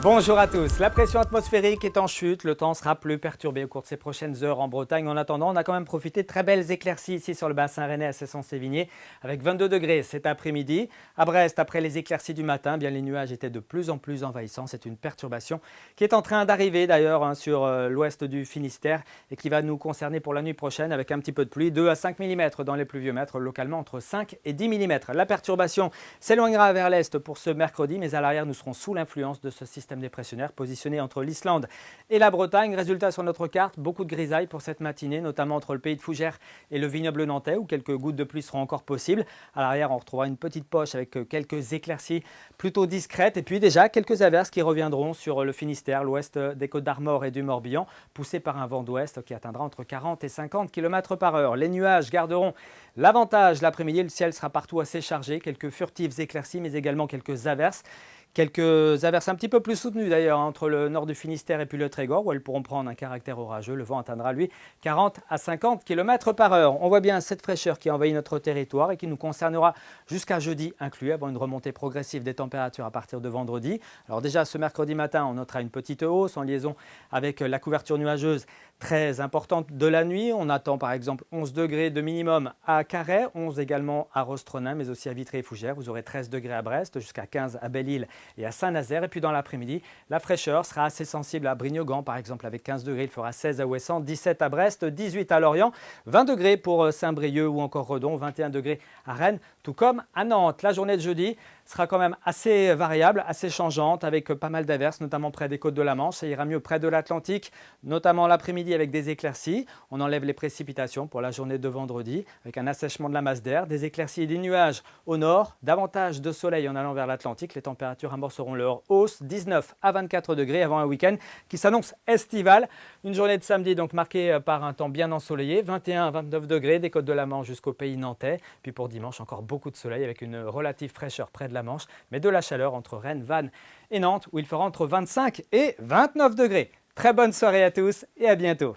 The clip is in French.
Bonjour à tous. La pression atmosphérique est en chute. Le temps sera plus perturbé au cours de ces prochaines heures en Bretagne. En attendant, on a quand même profité de très belles éclaircies ici sur le bassin rennais à Cesson-Sévigné avec 22 degrés cet après-midi. À Brest, après les éclaircies du matin, bien les nuages étaient de plus en plus envahissants. C'est une perturbation qui est en train d'arriver d'ailleurs sur l'ouest du Finistère et qui va nous concerner pour la nuit prochaine avec un petit peu de pluie, 2 à 5 mm dans les pluviomètres, localement entre 5 et 10 mm. La perturbation s'éloignera vers l'est pour ce mercredi, mais à l'arrière, nous serons sous l'influence de ce système dépressionnaire positionné entre l'Islande et la Bretagne. Résultat sur notre carte, beaucoup de grisailles pour cette matinée, notamment entre le pays de Fougères et le vignoble nantais où quelques gouttes de pluie seront encore possibles. À l'arrière, on retrouvera une petite poche avec quelques éclaircies plutôt discrètes et puis déjà quelques averses qui reviendront sur le Finistère, l'ouest des Côtes-d'Armor et du Morbihan, poussées par un vent d'ouest qui atteindra entre 40 et 50 km par heure. Les nuages garderont l'avantage l'après-midi, le ciel sera partout assez chargé, quelques furtives éclaircies mais également quelques averses. Quelques averses un petit peu plus soutenues d'ailleurs entre le nord du Finistère et puis le Trégor où elles pourront prendre un caractère orageux. Le vent atteindra lui 40 à 50 km par heure. On voit bien cette fraîcheur qui envahit notre territoire et qui nous concernera jusqu'à jeudi inclus avant une remontée progressive des températures à partir de vendredi. Alors déjà ce mercredi matin on notera une petite hausse en liaison avec la couverture nuageuse très importante de la nuit. On attend par exemple 11 degrés de minimum à Carhaix, 11 également à Rostronin mais aussi à Vitré et Fougères. Vous aurez 13 degrés à Brest, jusqu'à 15 à Belle-Île et à Saint-Nazaire. Et puis dans l'après-midi, la fraîcheur sera assez sensible à Brignogan, par exemple, avec 15 degrés. Il fera 16 à Ouessant, 17 à Brest, 18 à Lorient, 20 degrés pour Saint-Brieuc ou encore Redon, 21 degrés à Rennes, tout comme à Nantes. La journée de jeudi sera quand même assez variable, assez changeante, avec pas mal d'averses, notamment près des côtes de la Manche. Ça ira mieux près de l'Atlantique, notamment l'après-midi avec des éclaircies. On enlève les précipitations pour la journée de vendredi, avec un assèchement de la masse d'air, des éclaircies et des nuages au nord, davantage de soleil en allant vers l'Atlantique. Les températures amorceront leur hausse, 19 à 24 degrés avant un week-end qui s'annonce estival. Une journée de samedi donc marquée par un temps bien ensoleillé, 21 à 29 degrés des côtes de la Manche jusqu'au pays nantais. Puis pour dimanche, encore beaucoup de soleil avec une relative fraîcheur près de la Manche, mais de la chaleur entre Rennes, Vannes et Nantes où il fera entre 25 et 29 degrés. Très bonne soirée à tous et à bientôt.